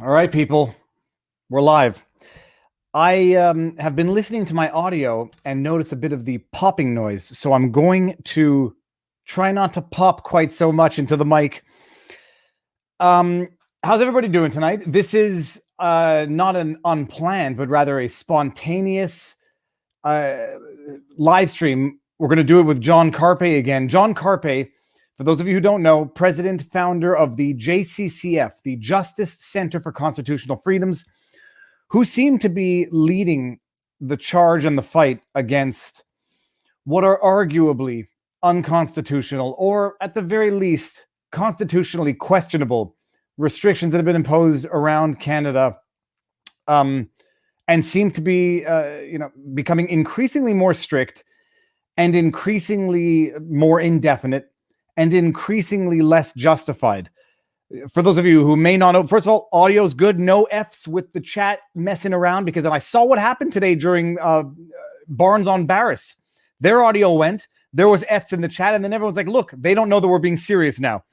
All right, people, we're live. I have been listening to my audio and notice a bit of the popping noise, so I'm going to try not to pop quite so much into the mic. How's everybody doing tonight? This is not an unplanned, but rather a spontaneous live stream. We're going to do it with John Carpay again. John Carpay, for those of you who don't know, president, founder of the JCCF, the Justice Center for Constitutional Freedoms, who seem to be leading the charge and the fight against what are arguably unconstitutional, or at the very least, constitutionally questionable restrictions that have been imposed around Canada, and seem to be, becoming increasingly more strict and increasingly more indefinite and increasingly less justified. For those of you who may not know, first of all, audio's good. No Fs with the chat messing around, because I saw what happened today during Barnes on Barris. Their audio went, there was Fs in the chat, and then everyone's like, look, they don't know that we're being serious now.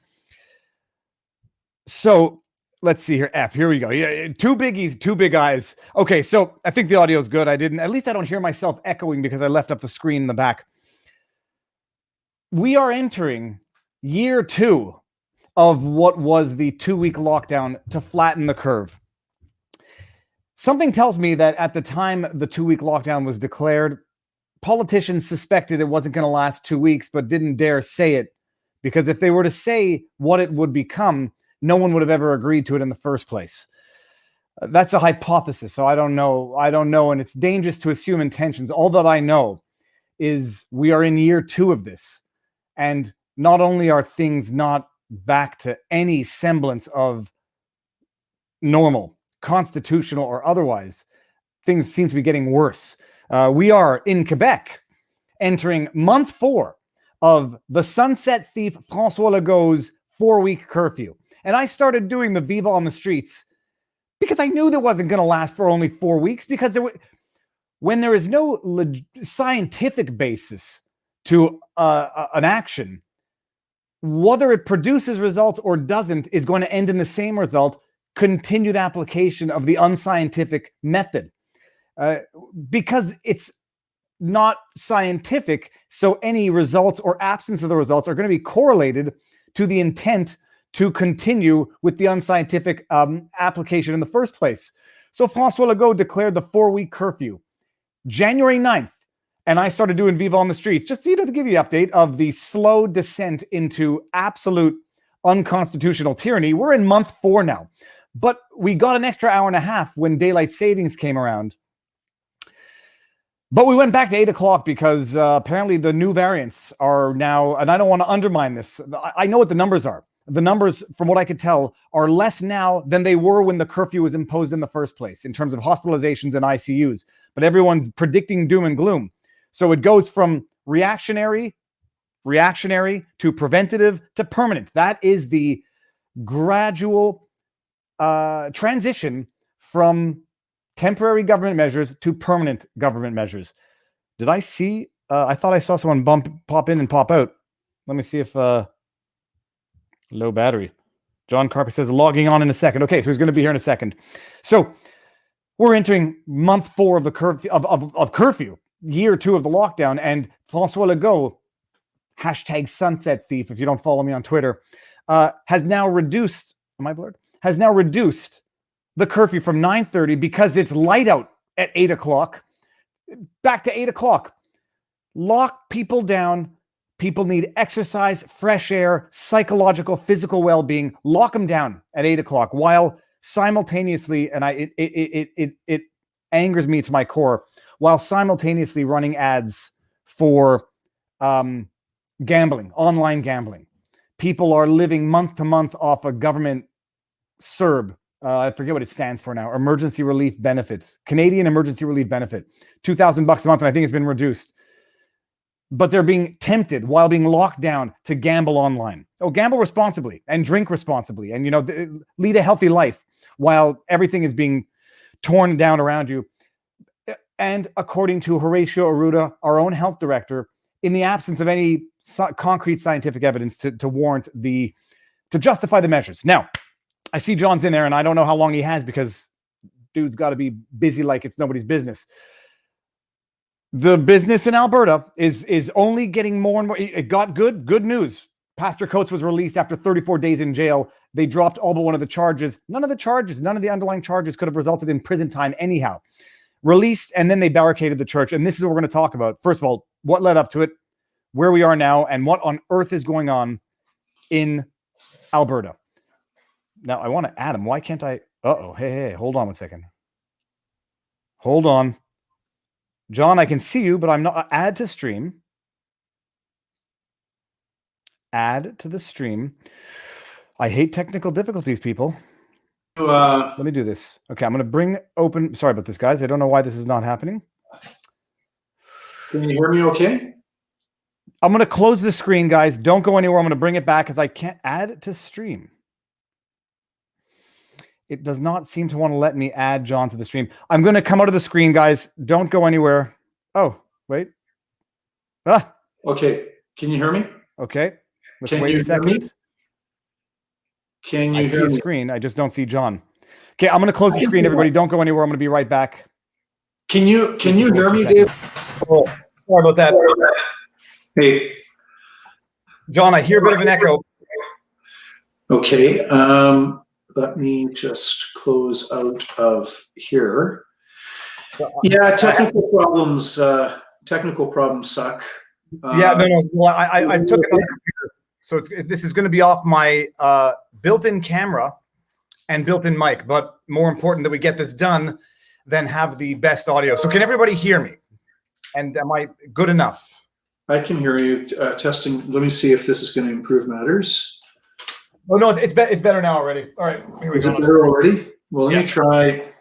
So let's see here. F, here we go. Yeah, two biggies, two big eyes. Okay, so I think the audio is good. At least I don't hear myself echoing because I left up the screen in the back. We are entering year 2 of what was the 2-week lockdown to flatten the curve. Something tells me that at the time the 2-week lockdown was declared, politicians suspected it wasn't going to last 2 weeks, but didn't dare say it, because if they were to say what it would become, no one would have ever agreed to it in the first place. That's a hypothesis, so I don't know, and it's dangerous to assume intentions. All that I know is we are in year 2 of this, and not only are things not back to any semblance of normal, constitutional or otherwise, things seem to be getting worse. We are in Quebec entering month 4 of the sunset thief François Legault's 4-week curfew. And I started doing the Viva on the streets because I knew that wasn't going to last for only 4 weeks, because when there is no scientific basis to an action, whether it produces results or doesn't is going to end in the same result: continued application of the unscientific method. Because it's not scientific, so any results or absence of the results are going to be correlated to the intent to continue with the unscientific application in the first place. So François Legault declared the 4-week curfew January 9th. And I started doing Viva on the streets, just to give you the update of the slow descent into absolute unconstitutional tyranny. We're in month 4 now, but we got an extra hour and a half when daylight savings came around. But we went back to 8 o'clock because apparently the new variants are now, and I don't want to undermine this, I know what the numbers are. The numbers, from what I could tell, are less now than they were when the curfew was imposed in the first place in terms of hospitalizations and ICUs. But everyone's predicting doom and gloom. So it goes from reactionary to preventative to permanent. That is the gradual transition from temporary government measures to permanent government measures. Did I see? I thought I saw someone pop in and pop out. Let me see if low battery. John Carpay says logging on in a second. Okay, so he's going to be here in a second. So we're entering month 4 of the curfew. Year 2 of the lockdown, and François Legault, hashtag sunset thief if you don't follow me on Twitter, has now reduced, am I blurred? Has now reduced the curfew from 9:30 because it's light out at 8 o'clock, back to 8 o'clock. Lock people down. People need exercise, fresh air, psychological, physical well-being. Lock them down at 8 o'clock, while simultaneously, and it angers me to my core, while simultaneously running ads for gambling, online gambling. People are living month to month off a government CERB. I forget what it stands for now. Emergency Relief Benefits. Canadian Emergency Relief Benefit. $2,000 a month, and I think it's been reduced. But they're being tempted while being locked down to gamble online. Oh, gamble responsibly and drink responsibly and, lead a healthy life while everything is being torn down around you. And according to Horacio Arruda, our own health director, in the absence of any concrete scientific evidence to warrant to justify the measures. Now, I see John's in there, and I don't know how long he has because dude's got to be busy like it's nobody's business. The business in Alberta is only getting more and more. It got good news. Pastor Coates was released after 34 days in jail. They dropped all but one of the charges. None of the underlying charges could have resulted in prison time anyhow. Released, and then they barricaded the church. And this is what we're going to talk about. First of all, what led up to it, where we are now, and what on earth is going on in Alberta. Now, I want to add him. Why can't I? Uh-oh. Hey, hold on one second. Hold on. John, I can see you, but I'm not. Add to stream. Add to the stream. I hate technical difficulties, people. Let me do this. Okay, I'm going to bring open. Sorry about this, guys. I don't know why this is not happening. Can you hear me okay? I'm going to close the screen, guys. Don't go anywhere. I'm going to bring it back because I can't add to stream. It does not seem to want to let me add John to the stream. I'm going to come out of the screen, guys. Don't go anywhere. Oh, wait. Ah. Okay. Can you hear me? Okay. Let's wait a second. Can you hear me? I see a screen. I just don't see John. Okay, I'm going to close the screen, everybody. Don't go anywhere. I'm going to be right back. Can you hear me, Dave? Oh, sorry about that. Hey. John, I hear a bit of an echo. Okay. Let me just close out of here. Yeah, technical problems suck. Yeah, no. Well, I took it on the computer, so this is going to be off my built-in camera and built-in mic. But more important that we get this done than have the best audio. So can everybody hear me? And am I good enough? I can hear you. Testing. Let me see if this is going to improve matters. Oh no, it's better now already. All right, here we go. Is it better already? Well, let me try.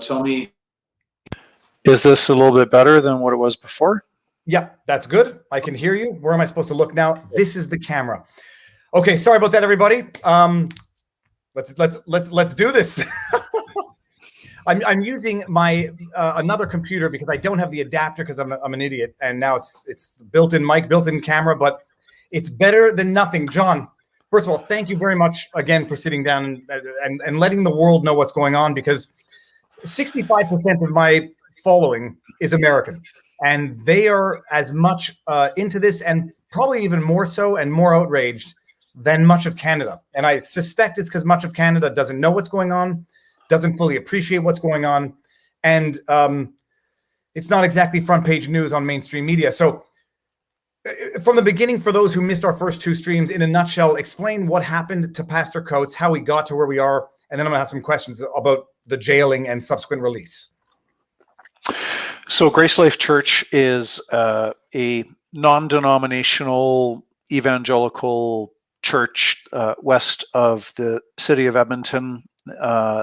Tell me. Is this a little bit better than what it was before? Yeah, that's good. I can hear you. Where am I supposed to look now? This is the camera. Okay, sorry about that, everybody. Let's do this. I'm using my another computer because I don't have the adapter because I'm an idiot, and now it's built-in mic, built-in camera, but it's better than nothing. John, first of all, thank you very much again for sitting down and letting the world know what's going on, because 65% of my following is American, and they are as much into this, and probably even more so and more outraged than much of Canada. And I suspect it's because much of Canada doesn't know what's going on, doesn't fully appreciate what's going on, and it's not exactly front page news on mainstream media. So from the beginning, for those who missed our first two streams, in a nutshell, explain what happened to Pastor Coates, how we got to where we are, and then I'm gonna have some questions about the jailing and subsequent release. So Grace Life Church is a non-denominational evangelical church west of the city of Edmonton.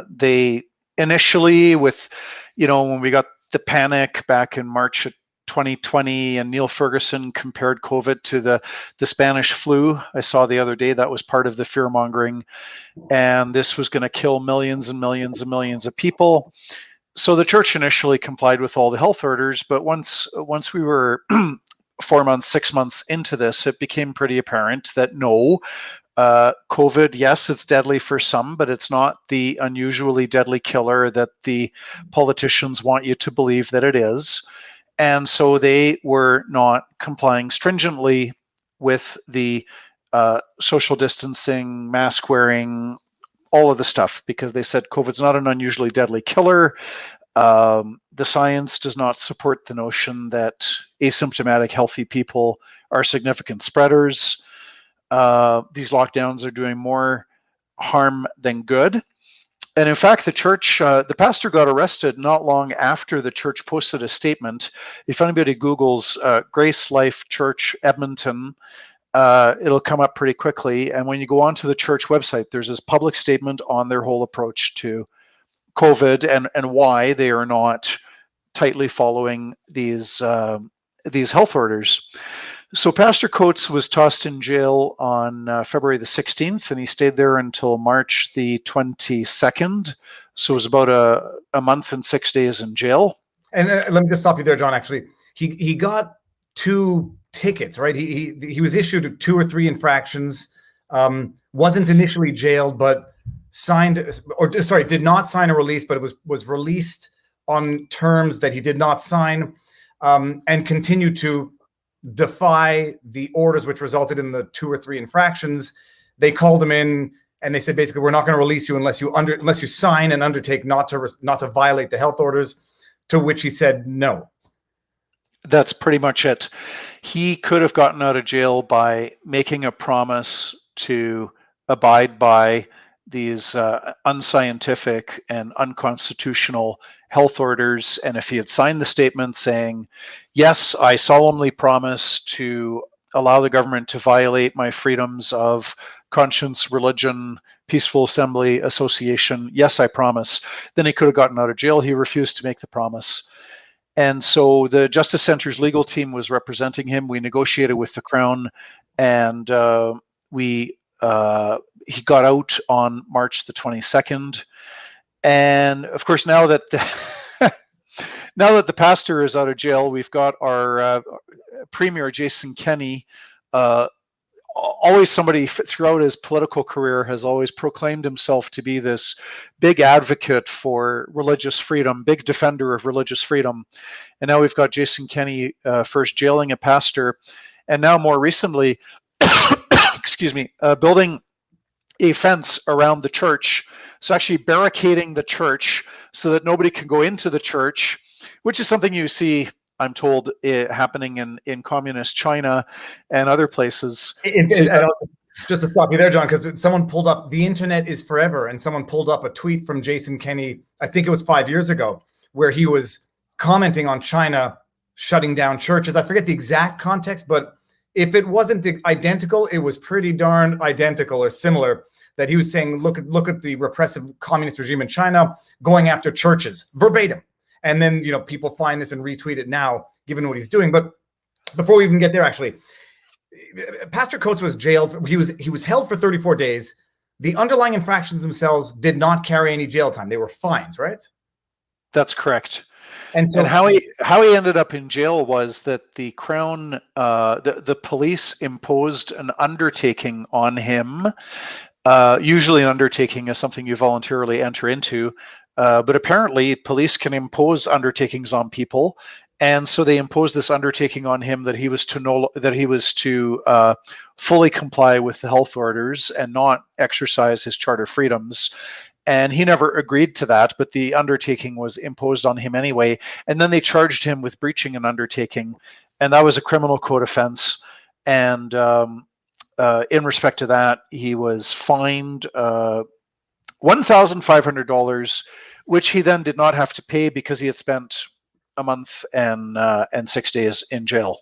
They initially, with, when we got the panic back in March of 2020, and Neil Ferguson compared COVID to the Spanish flu. I saw the other day that was part of the fear mongering, and this was going to kill millions and millions and millions of people. So the church initially complied with all the health orders, but once we were 4 months, 6 months into this, it became pretty apparent that no, COVID, yes, it's deadly for some, but it's not the unusually deadly killer that the politicians want you to believe that it is. And so they were not complying stringently with the social distancing, mask wearing, all of the stuff, because they said COVID's not an unusually deadly killer. The science does not support the notion that asymptomatic healthy people are significant spreaders. These lockdowns are doing more harm than good. And in fact, the church, the pastor got arrested not long after the church posted a statement. If anybody Googles Grace Life Church Edmonton, it'll come up pretty quickly. And when you go onto the church website, there's this public statement on their whole approach to COVID and why they are not tightly following these health orders. So Pastor Coates was tossed in jail on February the 16th, and he stayed there until March the 22nd. So it was about a month and 6 days in jail. And let me just stop you there, John. Actually, he got 2 tickets, right? He was issued 2 or 3 infractions. wasn't initially jailed, but did not sign a release, but it was released on terms that he did not sign, and continued to defy the orders, which resulted in the 2 or 3 infractions. They called him in and they said, basically, we're not going to release you unless you sign and undertake not to violate the health orders. To which he said no. That's pretty much it. He could have gotten out of jail by making a promise to abide by these unscientific and unconstitutional health orders. And if he had signed the statement saying, yes, I solemnly promise to allow the government to violate my freedoms of conscience, religion, peaceful assembly, association, yes, I promise, then he could have gotten out of jail. He refused to make the promise. And so the Justice Centre's legal team was representing him. We negotiated with the Crown, and he got out on March the 22nd. And of course, now that the pastor is out of jail, we've got our Premier Jason Kenney, always somebody throughout his political career has always proclaimed himself to be this big advocate for religious freedom, big defender of religious freedom. And now we've got Jason Kenney first jailing a pastor, and now more recently, building a fence around the church. So actually barricading the church so that nobody can go into the church, which is something you see, I'm told, happening in communist China and other places. Just to stop you there, John, because someone pulled up, the internet is forever, and someone pulled up a tweet from Jason Kenney, I think it was 5 years ago, where he was commenting on China shutting down churches. I forget the exact context, but if it wasn't identical, it was pretty darn identical or similar, that he was saying, look at the repressive communist regime in China going after churches, verbatim. And then, people find this and retweet it now, given what he's doing. But before we even get there, actually, Pastor Coates was jailed. He was held for 34 days. The underlying infractions themselves did not carry any jail time. They were fines, right? That's correct. And so how he ended up in jail was that the Crown, the police imposed an undertaking on him. Usually an undertaking is something you voluntarily enter into, but apparently police can impose undertakings on people. And so they imposed this undertaking on him that he was to fully comply with the health orders and not exercise his charter freedoms. And he never agreed to that, but the undertaking was imposed on him anyway. And then they charged him with breaching an undertaking, and that was a criminal code offense. And in respect to that, he was fined $1,500, which he then did not have to pay because he had spent a month and 6 days in jail.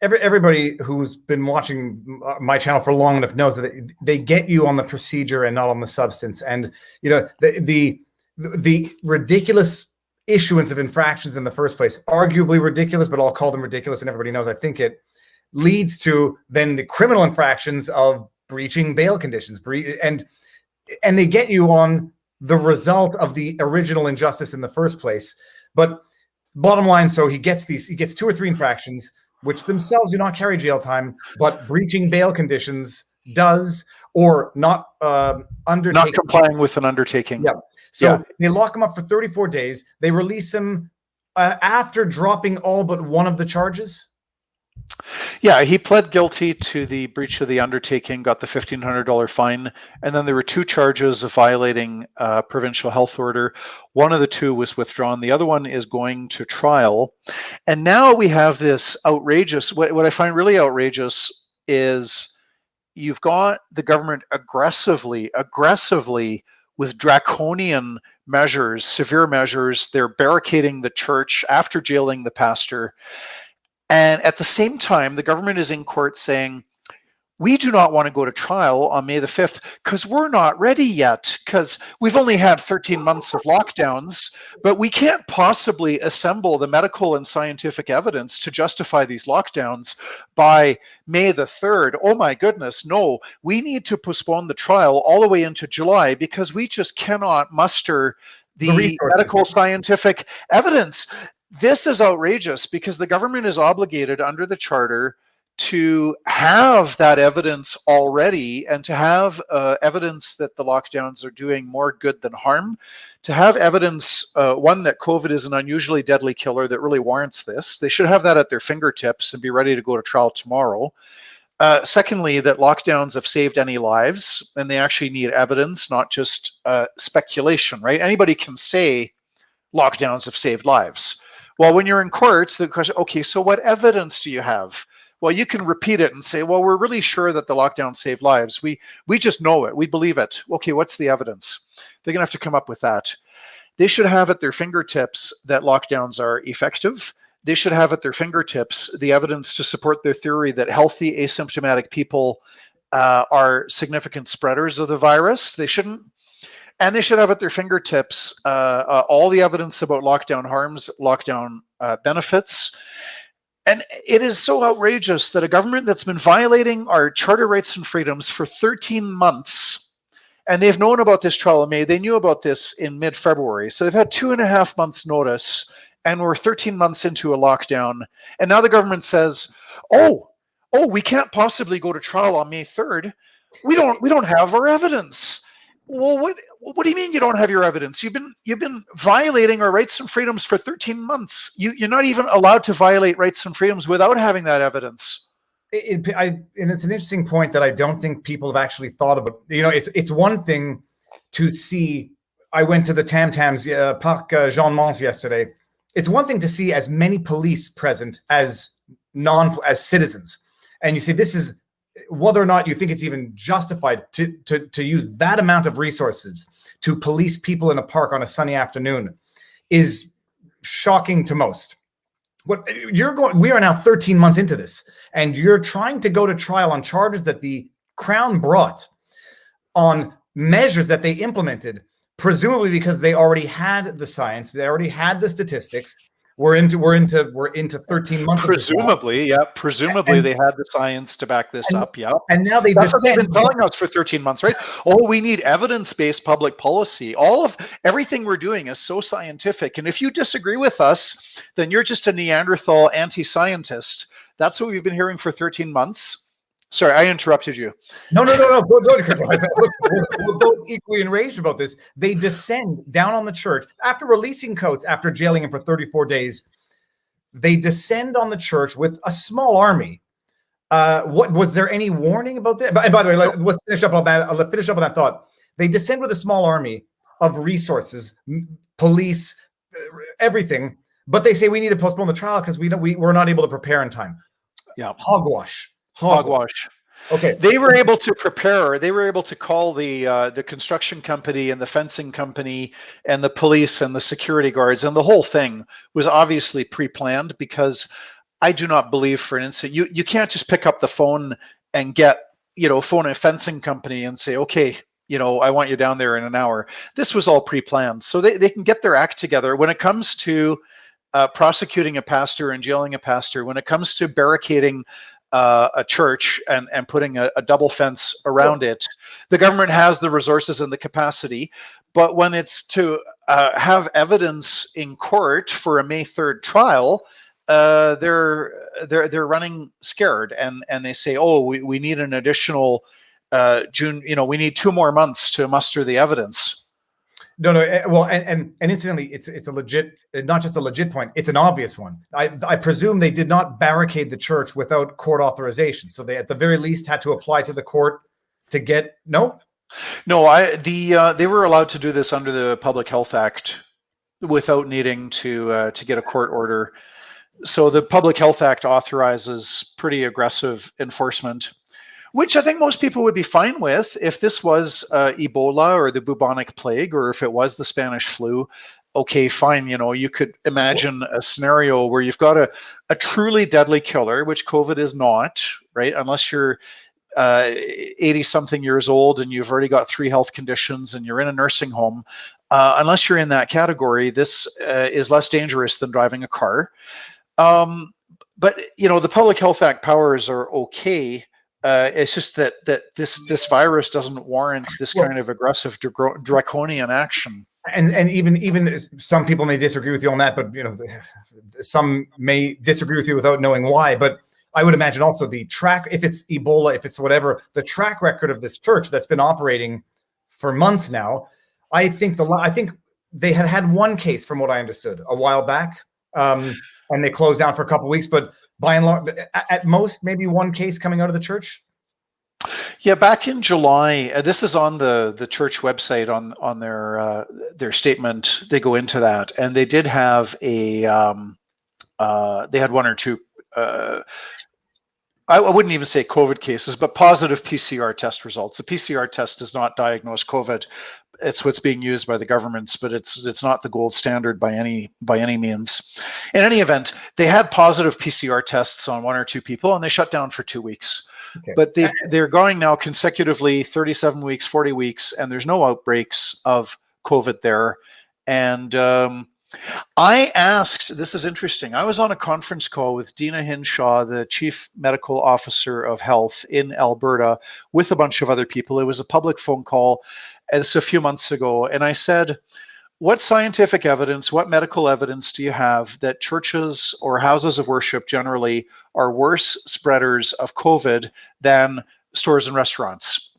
Everybody who's been watching my channel for long enough knows that they get you on the procedure and not on the substance. And the ridiculous issuance of infractions in the first place, arguably ridiculous, but I'll call them ridiculous, and everybody knows I think it leads to then the criminal infractions of breaching bail conditions, and they get you on the result of the original injustice in the first place. But bottom line, so he gets 2 or 3 infractions, which themselves do not carry jail time, but breaching bail conditions does, or not not complying with an undertaking. Yeah. So They lock him up for 34 days. They release him after dropping all but one of the charges. Yeah, he pled guilty to the breach of the undertaking, got the $1,500 fine, and then there were 2 charges of violating provincial health order. One of the 2 was withdrawn. The other one is going to trial. And now we have this outrageous, what I find really outrageous is you've got the government aggressively with draconian measures, severe measures. They're barricading the church after jailing the pastor. And at the same time, the government is in court saying, we do not want to go to trial on May the 5th because we're not ready yet, because we've only had 13 months of lockdowns, but we can't possibly assemble the medical and scientific evidence to justify these lockdowns by May the 3rd. Oh my goodness, no, we need to postpone the trial all the way into July because we just cannot muster the medical scientific evidence. This is outrageous because the government is obligated under the charter to have that evidence already, and to have evidence that the lockdowns are doing more good than harm, to have evidence, one, that COVID is an unusually deadly killer that really warrants this. They should have that at their fingertips and be ready to go to trial tomorrow. Secondly, that lockdowns have saved any lives, and they actually need evidence, not just speculation, right? Anybody can say lockdowns have saved lives. Well, when you're in court, the question, okay, so what evidence do you have? Well, you can repeat it and say, well, we're really sure that the lockdown saved lives. We just know it. We believe it. Okay, what's the evidence? They're going to have to come up with that. They should have at their fingertips that lockdowns are effective. They should have at their fingertips the evidence to support their theory that healthy, asymptomatic people are significant spreaders of the virus. They shouldn't. And they should have at their fingertips all the evidence about lockdown harms, lockdown benefits. And it is so outrageous that a government that's been violating our charter rights and freedoms for 13 months, and they've known about this trial in May, they knew about this in mid-February. So they've had 2.5 months notice, and we're 13 months into a lockdown. And now the government says, oh, we can't possibly go to trial on May 3rd. We don't have our evidence. Well, what do you mean you don't have your evidence? You've been violating our rights and freedoms for 13 months. You're not even allowed to violate rights and freedoms without having that evidence. And it's an interesting point that I don't think people have actually thought about. You know, it's one thing to see. I went to the Tam Tams, Parc Jean Mance yesterday. It's one thing to see as many police present as citizens, and you say this is. Whether or not you think it's even justified to use that amount of resources to police people in a park on a sunny afternoon is shocking to most. We are now 13 months into this, and you're trying to go to trial on charges that the Crown brought on measures that they implemented, presumably because they already had the science, they already had the statistics. We're into 13 months. Presumably, yeah. Presumably, they had the science to back this up. Yeah, and now that's what they've been telling us for 13 months, right? Oh, we need evidence-based public policy. Everything we're doing is so scientific, and if you disagree with us, then you're just a Neanderthal anti-scientist. That's what we've been hearing for 13 months. Sorry, I interrupted you. No. Go, because we're both equally enraged about this. They descend down on the church after releasing Coates, after jailing him for 34 days. They descend on the church with a small army. What was there any warning about that? And by the way, let's finish up on that. Let's finish up on that thought. They descend with a small army of resources, police, everything. But they say we need to postpone the trial because we're not able to prepare in time. Yeah, hogwash. Okay. They were able to prepare. They were able to call the construction company and the fencing company and the police and the security guards, and the whole thing was obviously pre-planned, because I do not believe for an instant you can't just pick up the phone and phone a fencing company and say, okay, I want you down there in an hour. This was all pre-planned, so they can get their act together when it comes to prosecuting a pastor and jailing a pastor, when it comes to barricading a church and putting a double fence around it. The government has the resources and the capacity, but when it's to have evidence in court for a May 3rd trial, they're running scared, and they say, oh, we need an additional June. We need 2 more months to muster the evidence. No. Well, and incidentally, it's a legit, not just a legit point. It's an obvious one. I presume they did not barricade the church without court authorization. So they, at the very least, had to apply to the court to get no. They were allowed to do this under the Public Health Act without needing to get a court order. So the Public Health Act authorizes pretty aggressive enforcement, which I think most people would be fine with if this was Ebola or the bubonic plague, or if it was the Spanish flu. Okay, fine. You could imagine a scenario where you've got a truly deadly killer, which COVID is not, right? Unless you're 80-something years old and you've already got 3 health conditions and you're in a nursing home. Unless you're in that category, this is less dangerous than driving a car. But the Public Health Act powers are okay. It's just that this virus doesn't warrant this kind of aggressive draconian action. And even some people may disagree with you on that, but some may disagree with you without knowing why. But I would imagine also the track, if it's Ebola, if it's whatever, the track record of this church that's been operating for months now. I think they had one case, from what I understood, a while back, and they closed down for a couple of weeks. But by and large, at most, maybe one case coming out of the church. Yeah, back in July, this is on the church website on their statement. They go into that, and they did have they had one or two. I wouldn't even say COVID cases, but positive PCR test results. The PCR test does not diagnose COVID. It's what's being used by the governments, but it's not the gold standard by any means. In any event, they had positive PCR tests on one or two people, and they shut down for 2 weeks. Okay. But they're going now consecutively 37 weeks, 40 weeks, and there's no outbreaks of COVID there. And I asked, this is interesting, I was on a conference call with Dina Hinshaw, the Chief Medical Officer of Health in Alberta, with a bunch of other people. It was a public phone call. It's a few months ago. And I said, what scientific evidence, what medical evidence do you have that churches or houses of worship generally are worse spreaders of COVID than stores and restaurants?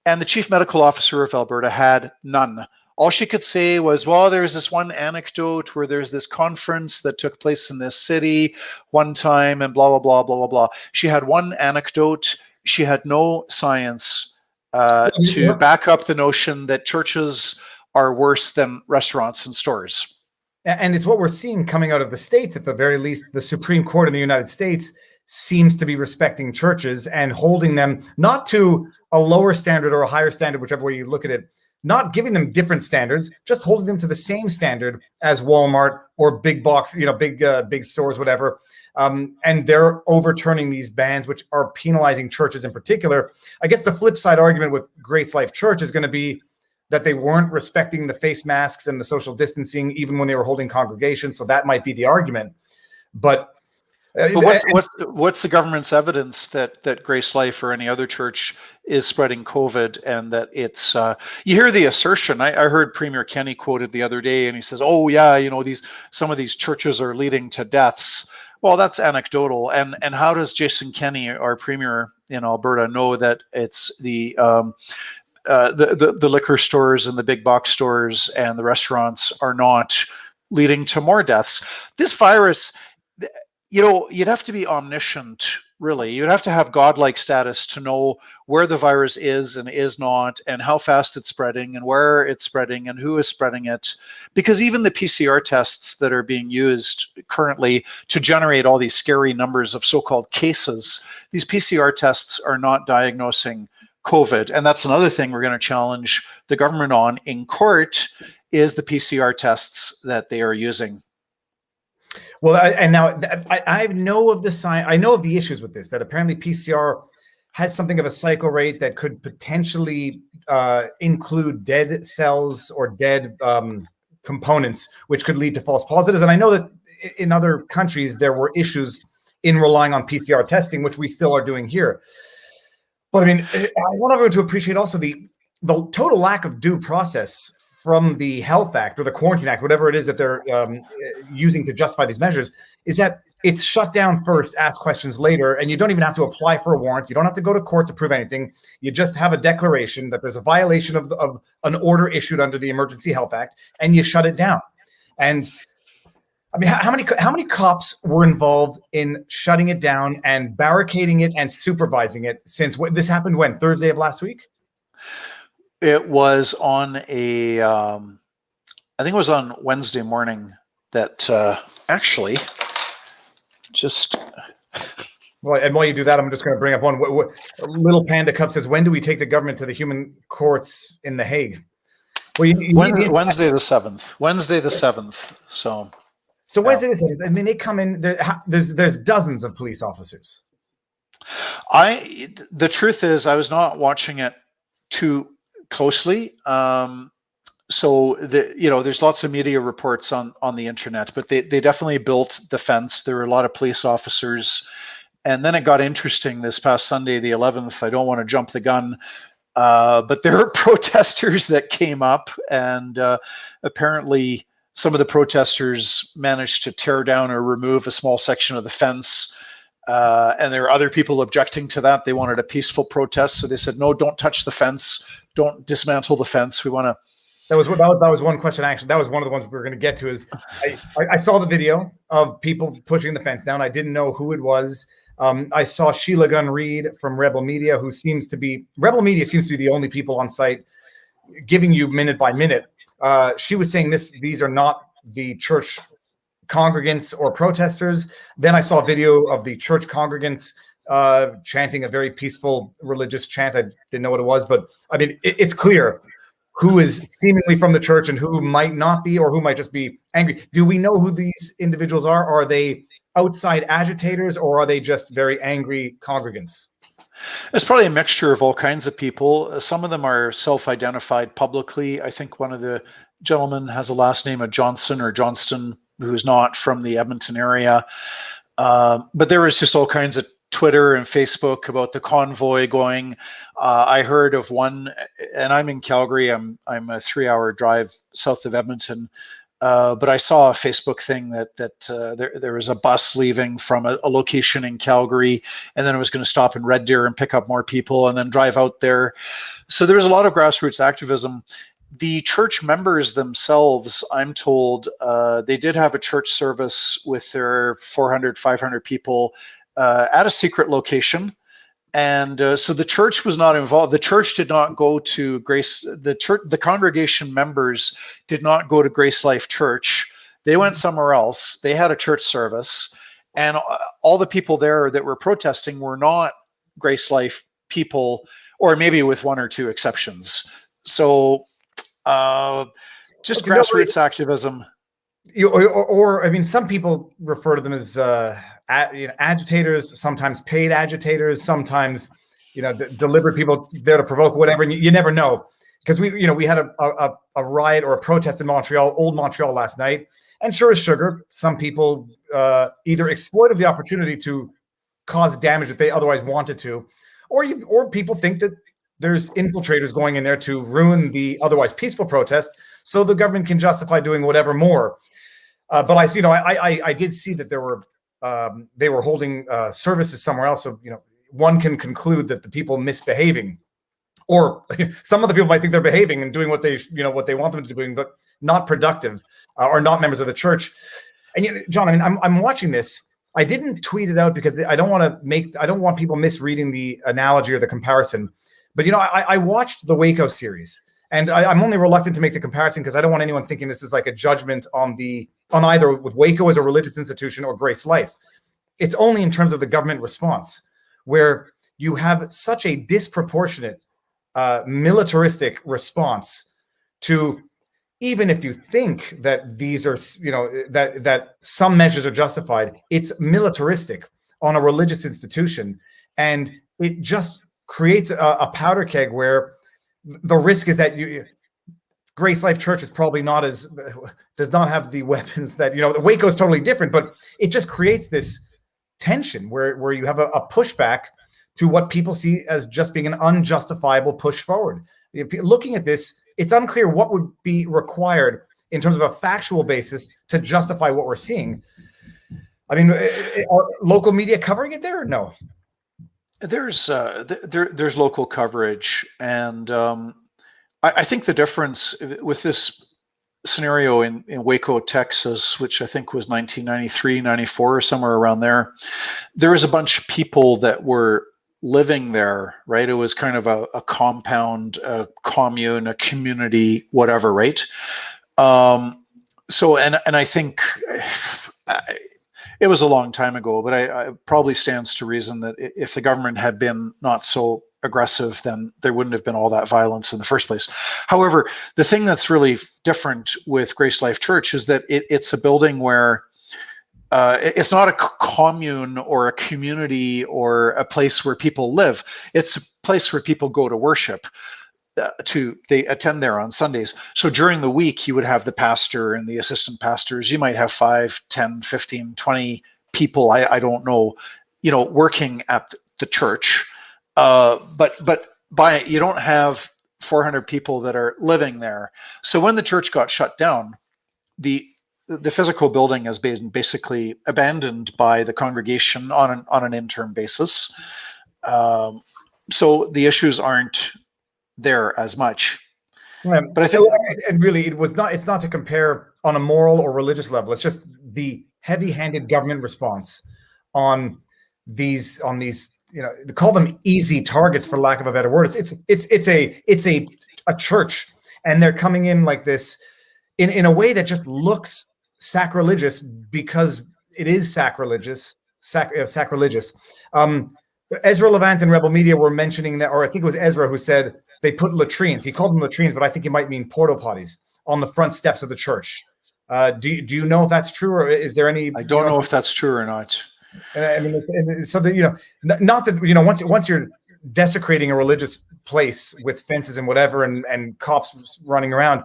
And the Chief Medical Officer of Alberta had none. All she could say was, well, there's this one anecdote where there's this conference that took place in this city one time and blah, blah, blah, blah, blah, blah. She had one anecdote. She had no science to back up the notion that churches are worse than restaurants and stores. And it's what we're seeing coming out of the States. At the very least, the Supreme Court in the United States seems to be respecting churches and holding them not to a lower standard or a higher standard, whichever way you look at it, not giving them different standards, just holding them to the same standard as Walmart or big box, big stores, whatever. And they're overturning these bans, which are penalizing churches in particular. I guess the flip side argument with Grace Life Church is going to be that they weren't respecting the face masks and the social distancing, even when they were holding congregations. So that might be the argument. But what's the government's evidence that Grace Life or any other church is spreading COVID, and that it's you hear the assertion. I heard Premier Kenney quoted the other day, and he says, "Oh yeah, some of these churches are leading to deaths." Well, that's anecdotal. And how does Jason Kenney, our Premier in Alberta, know that it's the liquor stores and the big box stores and the restaurants are not leading to more deaths? This virus, you'd have to be omniscient, really. You'd have to have godlike status to know where the virus is and is not, and how fast it's spreading, and where it's spreading, and who is spreading it. Because even the PCR tests that are being used currently to generate all these scary numbers of so-called cases, these PCR tests are not diagnosing COVID. And that's another thing we're going to challenge the government on in court, is the PCR tests that they are using. Well, I know of the sign. I know of the issues with this. That apparently PCR has something of a cycle rate that could potentially include dead cells or dead components, which could lead to false positives. And I know that in other countries there were issues in relying on PCR testing, which we still are doing here. But I mean, I want everyone to appreciate also the total lack of due process from the Health Act or the Quarantine Act, whatever it is that they're using to justify these measures, is that it's shut down first, ask questions later, and you don't even have to apply for a warrant. You don't have to go to court to prove anything. You just have a declaration that there's a violation of an order issued under the Emergency Health Act, and you shut it down. And I mean, how many cops were involved in shutting it down and barricading it and supervising it since this happened? When? Thursday of last week? It was on I think it was on Wednesday morning that actually just. Well, and while you do that, I'm just going to bring up one. Little Panda Cup says, when do we take the government to the human courts in The Hague? Well, Wednesday the 7th. Wednesday the 7th. So Wednesday the 7th. I mean, they come in. There's dozens of police officers. The truth is, I was not watching it too closely. So there's lots of media reports on the internet, but they definitely built the fence. There were a lot of police officers. And then it got interesting this past Sunday, the 11th. I don't want to jump the gun, but there were protesters that came up, and apparently some of the protesters managed to tear down or remove a small section of the fence. And there were other people objecting to that. They wanted a peaceful protest, so they said, "No, don't touch the fence. Don't dismantle the fence. We want to." That was one question. Actually, that was one of the ones we were going to get to. Is I saw the video of people pushing the fence down. I didn't know who it was. I saw Sheila Gunn Reid from Rebel Media, who seems to be the only people on site giving you minute by minute. She was saying these are not the church congregants or protesters. Then I saw a video of the church congregants chanting a very peaceful religious chant. I didn't know what it was, but I mean, it's clear who is seemingly from the church and who might not be, or who might just be angry. Do we know who these individuals are? Are they outside agitators, or are they just very angry congregants? It's probably a mixture of all kinds of people. Some of them are self-identified publicly. I think one of the gentlemen has a last name of Johnson or Johnston, who is not from the Edmonton area. But there was just all kinds of Twitter and Facebook about the convoy going. I heard of one, and I'm in Calgary. I'm a 3-hour drive south of Edmonton. But I saw a Facebook thing that there was a bus leaving from a location in Calgary, and then it was going to stop in Red Deer and pick up more people and then drive out there. So there was a lot of grassroots activism. The church members themselves, I'm told, they did have a church service with their 400, 500 people at a secret location. And so the church was not involved. The church did not go to Grace. The congregation members did not go to Grace Life Church. They went somewhere else. They had a church service, and all the people there that were protesting were not Grace Life people, or maybe with one or two exceptions. So just grassroots activism. Or I mean, some people refer to them as agitators, sometimes paid agitators, sometimes deliberate people there to provoke whatever. And you never know, because we had a riot or a protest in Montreal, old Montreal, last night, and sure as sugar, some people either exploited the opportunity to cause damage that they otherwise wanted to, or people think that there's infiltrators going in there to ruin the otherwise peaceful protest, so the government can justify doing whatever more. But I did see that they were holding services somewhere else. So one can conclude that the people misbehaving, or some of the people might think they're behaving and doing what they want them to be doing, but not productive, or not members of the church. And John, I mean, I'm watching this. I didn't tweet it out because I don't want people misreading the analogy or the comparison. But I watched the Waco series. And I'm only reluctant to make the comparison because I don't want anyone thinking this is like a judgment on either with Waco as a religious institution or Grace Life. It's only in terms of the government response, where you have such a disproportionate militaristic response to, even if you think that these are, that some measures are justified, it's militaristic on a religious institution. And it just creates a powder keg where the risk is that Grace Life Church is probably does not have the weapons that, Waco is totally different, but it just creates this tension where you have a pushback to what people see as just being an unjustifiable push forward. Looking at this, it's unclear what would be required in terms of a factual basis to justify what we're seeing. I mean, are local media covering it there or no? There's local coverage, and I think the difference with this scenario in Waco, Texas, which I think was 1993, 94, or somewhere around there was a bunch of people that were living there, right? It was kind of a compound, a commune, a community, whatever, right? So, and I think it was a long time ago, but I probably stands to reason that if the government had been not so aggressive, then there wouldn't have been all that violence in the first place. However, the thing that's really different with Grace Life Church is that it's a building where it's not a commune or a community or a place where people live. It's a place where people go to worship. They attend there on Sundays. So during the week, you would have the pastor and the assistant pastors. You might have 5, 10, 15, 20 people, I don't know, working at the church. But you don't have 400 people that are living there. So when the church got shut down, the the physical building has been basically abandoned by the congregation on an interim basis. So the issues aren't there as much. But I think, and really, it's not to compare on a moral or religious level. It's just the heavy-handed government response on these, they call them easy targets, for lack of a better word. It's a church, and they're coming in like this in a way that just looks sacrilegious because it is sacrilegious. Ezra Levant and Rebel Media were mentioning that, or I think it was Ezra who said they put latrines. He called them latrines, but I think he might mean porta potties on the front steps of the church. Do you know if that's true, or is there any? I don't know if that's true or not. I mean, so that not that once you're desecrating a religious place with fences and whatever, and cops running around,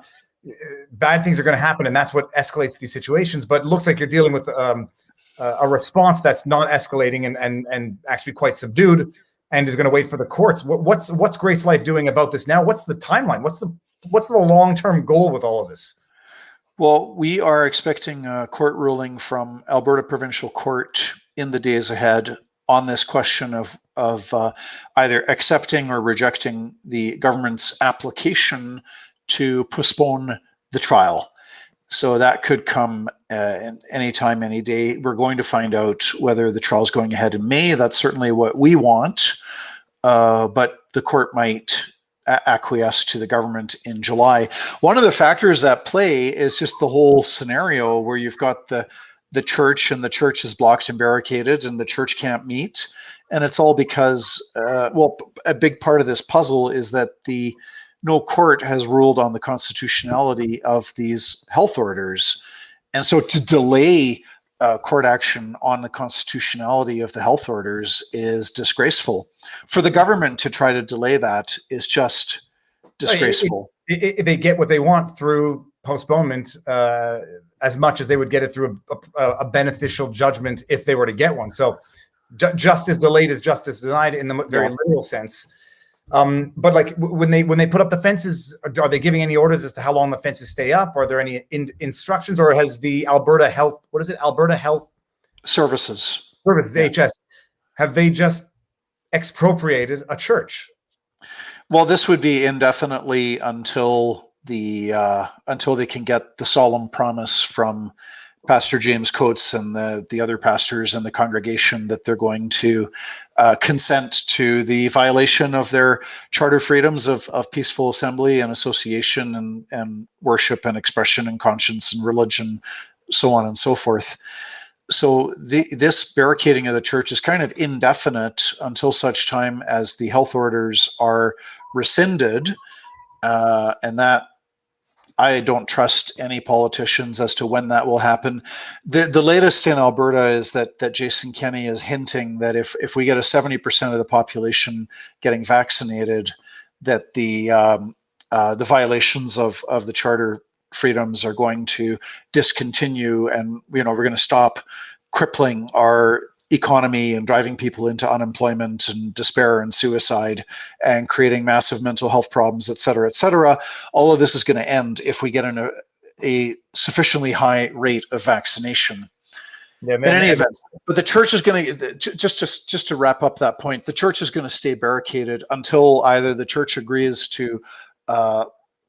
bad things are going to happen, and that's what escalates these situations. But it looks like you're dealing with a response that's not escalating and actually quite subdued, and is going to wait for the courts. What's Grace Life doing about this now? What's the timeline? What's the long-term goal with all of this? Well, we are expecting a court ruling from Alberta Provincial Court in the days ahead on this question of either accepting or rejecting the government's application to postpone the trial. So that could come anytime, any day. We're going to find out whether the trial is going ahead in May. That's certainly what we want, but the court might acquiesce to the government in July. One of the factors at play is just the whole scenario where you've got the church, and the church is blocked and barricaded, and the church can't meet. And it's all because, a big part of this puzzle is that no court has ruled on the constitutionality of these health orders. And so to delay court action on the constitutionality of the health orders is disgraceful. For the government to try to delay that is just disgraceful. They get what they want through postponement as much as they would get it through a beneficial judgment if they were to get one. So justice delayed is justice denied in the very literal sense. But like when they put up the fences, are they giving any orders as to how long the fences stay up? Are there any instructions, or has the Alberta Health Services, HS, have they just expropriated a church? Well, this would be indefinitely until they can get the solemn promise from Pastor James Coates and the other pastors in the congregation that they're going to consent to the violation of their charter freedoms of peaceful assembly and association and worship and expression and conscience and religion, so on and so forth. So this barricading of the church is kind of indefinite until such time as the health orders are rescinded, and that I don't trust any politicians as to when that will happen. The latest in Alberta is that Jason Kenney is hinting that if we get a 70% of the population getting vaccinated, that the violations of the charter freedoms are going to discontinue, and we're going to stop crippling our economy and driving people into unemployment and despair and suicide and creating massive mental health problems, et cetera, et cetera. All of this is going to end if we get a sufficiently high rate of vaccination. Yeah, in any event, but the church is going to, just to wrap up that point, the church is going to stay barricaded until either the church agrees to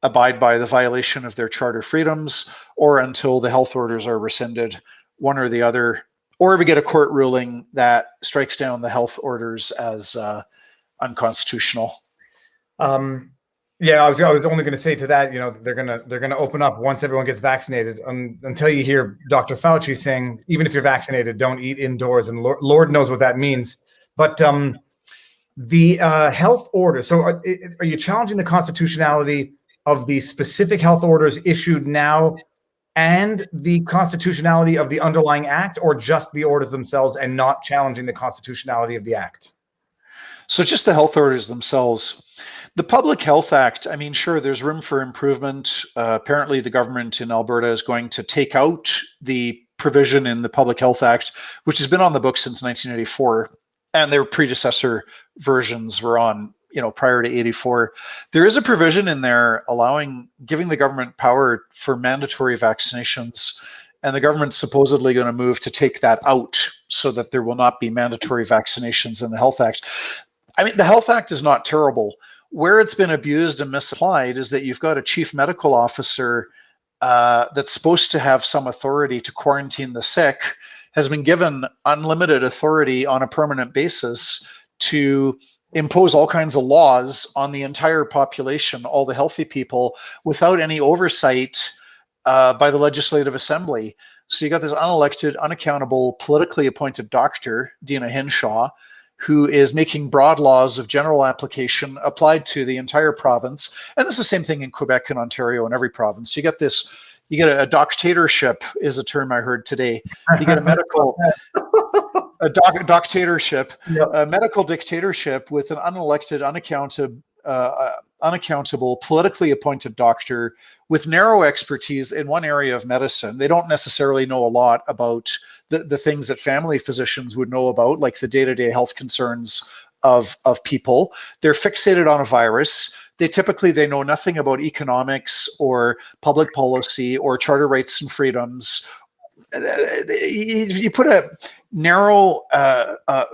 abide by the violation of their charter freedoms, or until the health orders are rescinded, one or the other, or we get a court ruling that strikes down the health orders as unconstitutional. Yeah, I was only going to say to that, they're gonna open up once everyone gets vaccinated. Until you hear Dr. Fauci saying, even if you're vaccinated, don't eat indoors, and Lord knows what that means. But the health order. So, are you challenging the constitutionality of the specific health orders issued now, and the constitutionality of the underlying act, or just the orders themselves, and not challenging the constitutionality of the act? So just the health orders themselves. The Public Health Act, I mean, sure, there's room for improvement. Apparently the government in Alberta is going to take out the provision in the Public Health Act, which has been on the books since 1984, and their predecessor versions were on, prior to 84. There is a provision in there giving the government power for mandatory vaccinations and the government's supposedly going to move to take that out so that there will not be mandatory vaccinations in the Health Act. I mean, the Health Act is not terrible. Where it's been abused and misapplied is that you've got a chief medical officer that's supposed to have some authority to quarantine the sick, has been given unlimited authority on a permanent basis to impose all kinds of laws on the entire population, all the healthy people, without any oversight by the Legislative Assembly. So you got this unelected, unaccountable, politically appointed doctor, Dina Hinshaw, who is making broad laws of general application applied to the entire province. And this is the same thing in Quebec and Ontario and every province. You get this, you get a dictatorship is a term I heard today. You get a medical, dictatorship, Yep. a medical dictatorship with an unelected, unaccountable, politically appointed doctor with narrow expertise in one area of medicine. They don't necessarily know a lot about the things that family physicians would know about, like the day-to-day health concerns of people. They're fixated on a virus. They know nothing about economics or public policy or charter rights and freedoms. You put a narrow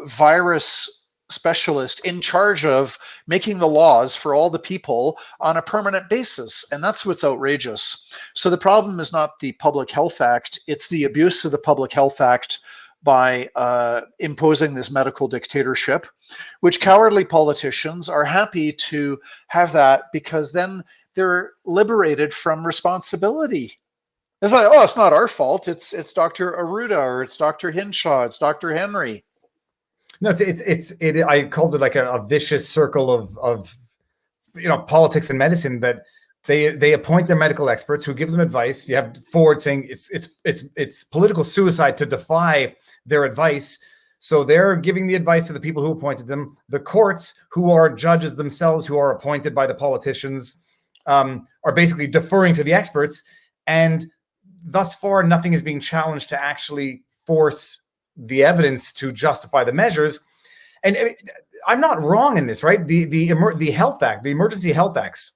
virus specialist in charge of making the laws for all the people on a permanent basis, and that's what's outrageous. So the problem is not the Public Health Act, it's the abuse of the Public Health Act by imposing this medical dictatorship, which cowardly politicians are happy to have that because then they're liberated from responsibility. It's like, oh, it's not our fault. It's Dr. Arruda, or it's Dr. Hinshaw, it's Dr. Henry. No, I called it like a vicious circle of politics and medicine, that they appoint their medical experts who give them advice. You have Ford saying it's political suicide to defy their advice. So they're giving the advice to the people who appointed them. The courts, who are judges themselves, who are appointed by the politicians, are basically deferring to the experts. And thus far, nothing is being challenged to actually force the evidence to justify the measures. And I'm not wrong in this, right? The Health Act, the Emergency Health Acts,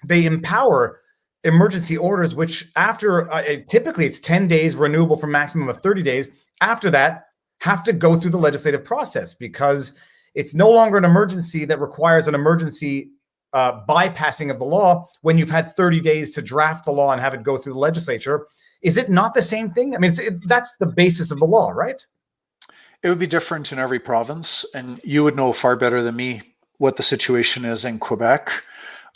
they empower emergency orders, which after typically it's 10 days, renewable for maximum of 30 days. After that, have to go through the legislative process, because it's no longer an emergency that requires an emergency bypassing of the law when you've had 30 days to draft the law and have it go through the legislature. Is it not the same thing? I mean, that's the basis of the law, right? It would be different in every province, and you would know far better than me what the situation is in Quebec.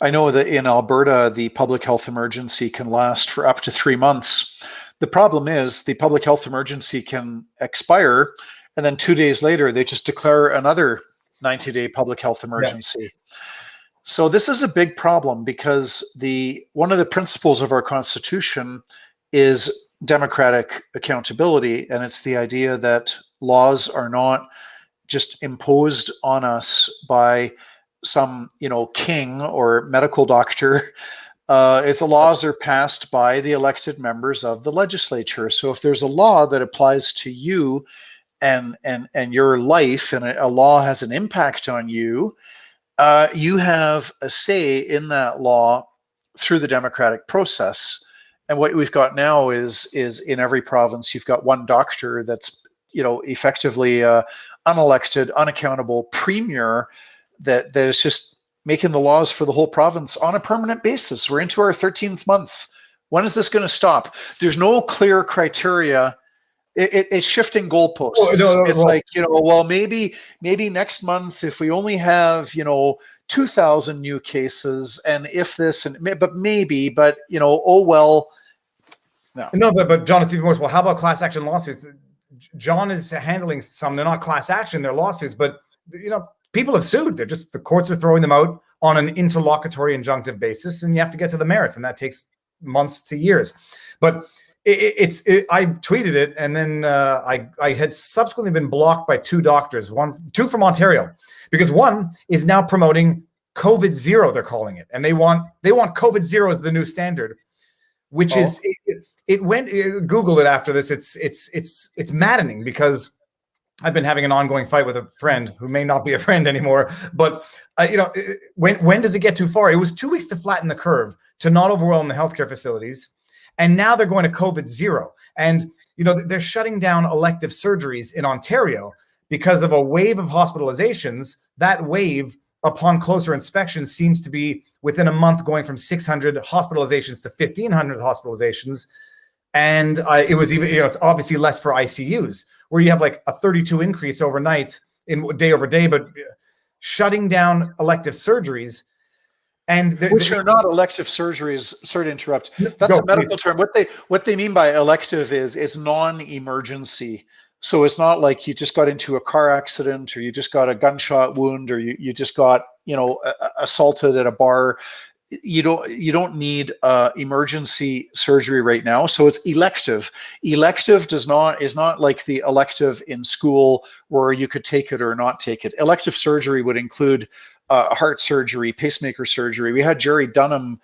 I know that in Alberta, the public health emergency can last for up to 3 months. The problem is the public health emergency can expire, and then 2 days later, they just declare another 90-day public health emergency. Yeah. So this is a big problem, because one of the principles of our Constitution is democratic accountability, and it's the idea that laws are not just imposed on us by some king or medical doctor. It's the laws are passed by the elected members of the legislature. So if there's a law that applies to you and your life, and a law has an impact on you, you have a say in that law through the democratic process. And what we've got now is in every province, you've got one doctor that's effectively unelected, unaccountable premier that is just making the laws for the whole province on a permanent basis. We're into our 13th month. When is this going to stop? There's no clear criteria. It's shifting goalposts. It's like, well, maybe next month, if we only have, 2,000 new cases, and if this, but oh, well. No, but John, it's even worse. Well, how about class action lawsuits? John is handling some. They're not class action, they're lawsuits, but people have sued. The courts are throwing them out on an interlocutory injunctive basis, and you have to get to the merits, and that takes months to years. But I tweeted it, and then I had subsequently been blocked by two doctors, two from Ontario, because one is now promoting COVID zero, they're calling it, and they want COVID zero as the new standard, which is it went. Google it after this. It's maddening, because I've been having an ongoing fight with a friend who may not be a friend anymore. But when does it get too far? It was 2 weeks to flatten the curve, to not overwhelm the healthcare facilities. And now they're going to COVID zero. And, they're shutting down elective surgeries in Ontario because of a wave of hospitalizations. That wave, upon closer inspection, seems to be within a month going from 600 hospitalizations to 1,500 hospitalizations. And it was even, it's obviously less for ICUs, where you have like a 32 increase overnight in day over day, but shutting down elective surgeries. And which are not elective surgeries. Sorry to interrupt. That's a medical term. What they mean by elective is non-emergency. So it's not like you just got into a car accident, or you just got a gunshot wound, or you just got assaulted at a bar. You don't need emergency surgery right now. So it's elective. Elective is not like the elective in school where you could take it or not take it. Elective surgery would include heart surgery, pacemaker surgery. We had Jerry Dunham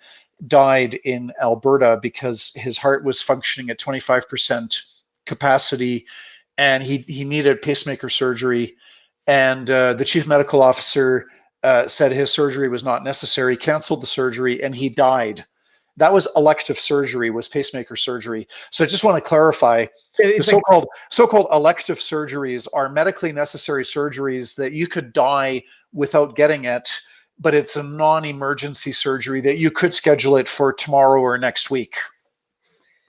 died in Alberta because his heart was functioning at 25% capacity, and he needed pacemaker surgery. And the chief medical officer said his surgery was not necessary, canceled the surgery, and he died. That was elective surgery, was pacemaker surgery. So I just want to clarify, the so-called elective surgeries are medically necessary surgeries that you could die without getting it, but it's a non-emergency surgery that you could schedule it for tomorrow or next week.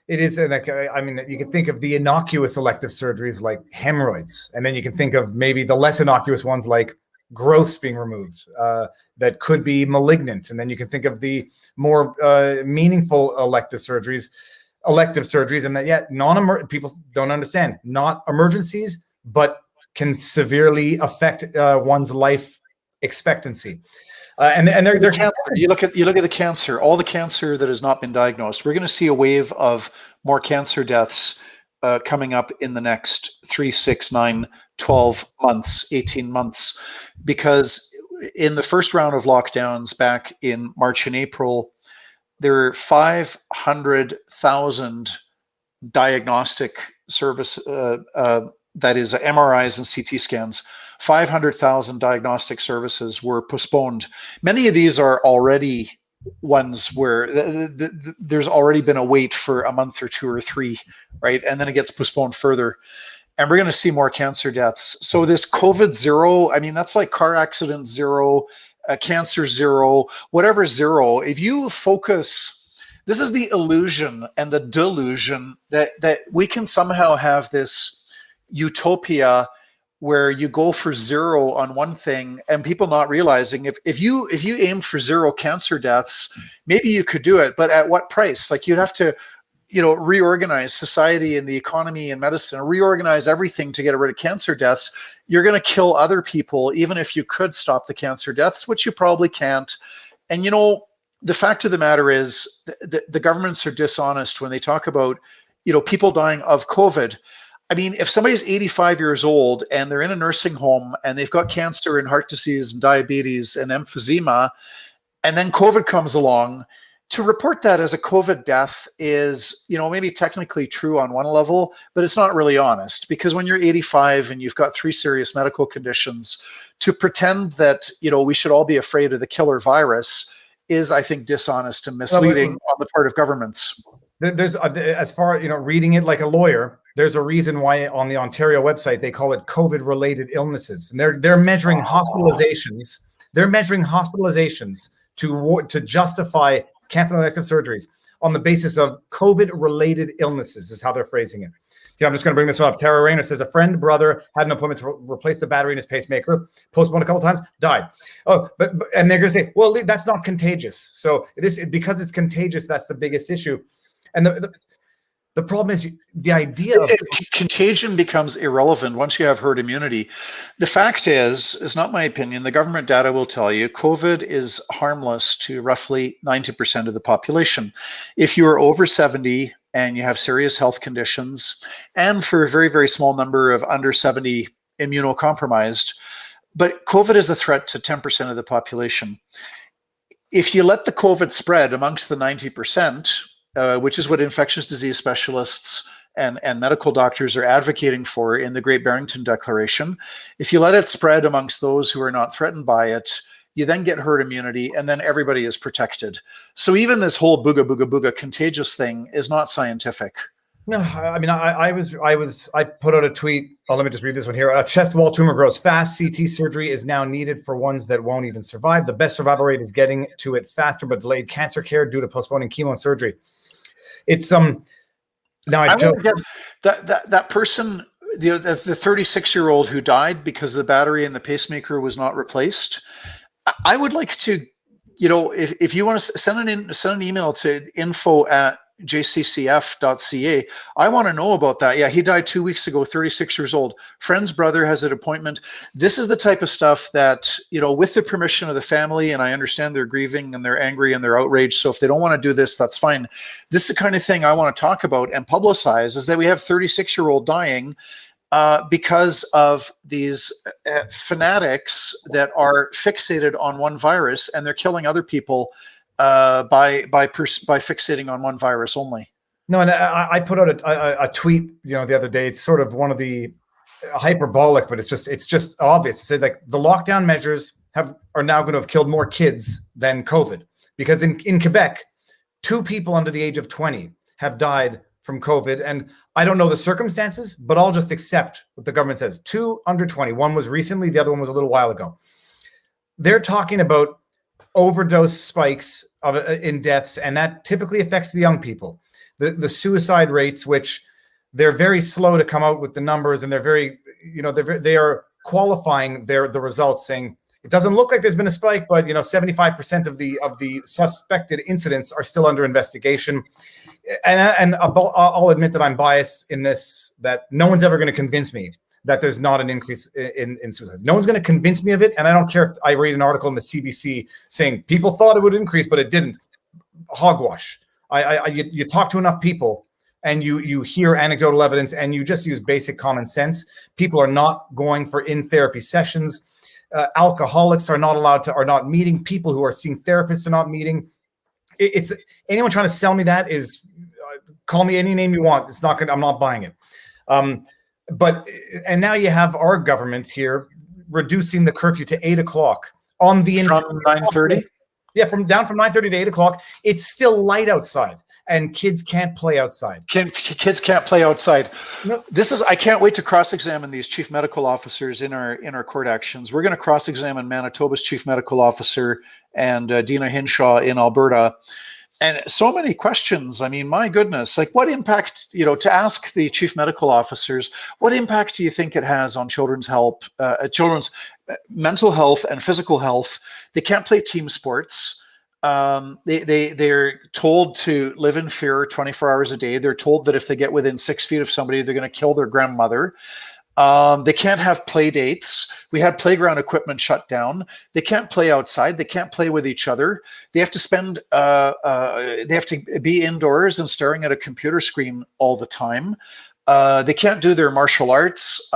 It is, you can think of the innocuous elective surgeries like hemorrhoids, and then you can think of maybe the less innocuous ones like growths being removed that could be malignant, and then you can think of the more meaningful elective surgeries, and that people don't understand, not emergencies, but can severely affect one's life expectancy. And they're cancer. You look at the cancer, all the cancer that has not been diagnosed. We're going to see a wave of more cancer deaths coming up in the next 3, 6, 9, 12 months, 18 months, because in the first round of lockdowns back in March and April, there were 500,000 diagnostic service, that is MRIs and CT scans. 500,000 diagnostic services were postponed. Many of these are already ones where there's already been a wait for a month or 2 or 3, right? And then it gets postponed further. And we're going to see more cancer deaths. So this COVID zero, that's like car accident zero, cancer zero, whatever zero. If you focus, this is the illusion and the delusion that we can somehow have this utopia where you go for zero on one thing, and people not realizing if you aim for zero cancer deaths, maybe you could do it, but at what price? Like, you'd have to reorganize society and the economy and medicine, reorganize everything to get rid of cancer deaths. You're going to kill other people, even if you could stop the cancer deaths, which you probably can't. And the fact of the matter is the governments are dishonest when they talk about people dying of COVID. If somebody's 85 years old and they're in a nursing home and they've got cancer and heart disease and diabetes and emphysema, and then COVID comes along, to report that as a COVID death is, maybe technically true on one level, but it's not really honest, because when you're 85 and you've got 3 serious medical conditions, to pretend that, we should all be afraid of the killer virus is, I think, dishonest and misleading on the part of governments. There's, as far, reading it like a lawyer, there's a reason why on the Ontario website they call it COVID-related illnesses, and they're measuring hospitalizations. They're measuring hospitalizations to justify canceling elective surgeries on the basis of COVID-related illnesses, is how they're phrasing it. I'm just going to bring this up. Tara Rayner says a friend, brother had an appointment to replace the battery in his pacemaker, postponed a couple times, died. Oh, and they're going to say, well, that's not contagious. So because it's contagious, that's the biggest issue. And the problem is the idea of contagion becomes irrelevant once you have herd immunity. The fact is, it's not my opinion, the government data will tell you COVID is harmless to roughly 90% of the population. If you are over 70 and you have serious health conditions, and for a very, very small number of under 70 immunocompromised, but COVID is a threat to 10% of the population. If you let the COVID spread amongst the 90%, which is what infectious disease specialists and medical doctors are advocating for in the Great Barrington Declaration. If you let it spread amongst those who are not threatened by it, you then get herd immunity, and then everybody is protected. So even this whole booga booga booga contagious thing is not scientific. No, I mean, I put out a tweet. Oh, let me just read this one here. A chest wall tumor grows fast. CT surgery is now needed for ones that won't even survive. The best survival rate is getting to it faster, but delayed cancer care due to postponing chemo and surgery. It's now I won't get that person, the 36-year-old who died because the battery in the pacemaker was not replaced. I would like to, if you want to send an email to info@jccf.ca. I want to know about that. Yeah, he died 2 weeks ago, 36 years old. Friend's brother has an appointment. This is the type of stuff that, with the permission of the family, and I understand they're grieving and they're angry and they're outraged. So if they don't want to do this, that's fine. This is the kind of thing I want to talk about and publicize, is that we have 36-year-old dying because of these fanatics that are fixated on one virus, and they're killing other people by fixating on one virus only. No, and I put out a tweet, the other day. It's sort of one of the hyperbolic, but it's just obvious. It said, like, the lockdown measures are now going to have killed more kids than COVID, because in Quebec, 2 people under the age of 20 have died from COVID, and I don't know the circumstances, but I'll just accept what the government says. 2 under 20. One was recently, the other one was a little while ago. They're talking about overdose spikes in deaths, and that typically affects the young people. The suicide rates, which they're very slow to come out with the numbers, and they're very, they are qualifying the results, saying it doesn't look like there's been a spike, but 75% of the suspected incidents are still under investigation. And I'll admit that I'm biased in this, that no one's ever going to convince me that there's not an increase in suicides. No one's going to convince me of it. And I don't care if I read an article in the CBC saying people thought it would increase, but it didn't. Hogwash. You talk to enough people and you hear anecdotal evidence and you just use basic common sense. People are not going for in-therapy sessions. Alcoholics are not meeting. People who are seeing therapists are not meeting. It's anyone trying to sell me that is call me any name you want. It's not good. I'm not buying it. But now you have our government here reducing the curfew to 8 o'clock on the from 9:30. Yeah, from 9:30 to 8 o'clock. It's still light outside, and kids can't play outside. Kids can't play outside. No. I can't wait to cross-examine these chief medical officers in our court actions. We're going to cross-examine Manitoba's chief medical officer and Dina Hinshaw in Alberta. And so many questions. I mean, my goodness, like what impact, to ask the chief medical officers, what impact do you think it has on children's mental health and physical health? They can't play team sports. They're told to live in fear 24 hours a day. They're told that if they get within 6 feet of somebody, they're going to kill their grandmother. They can't have play dates. We had playground equipment shut down. They can't play outside. They can't play with each other. They have to spend, they have to be indoors and staring at a computer screen all the time. They can't do their martial arts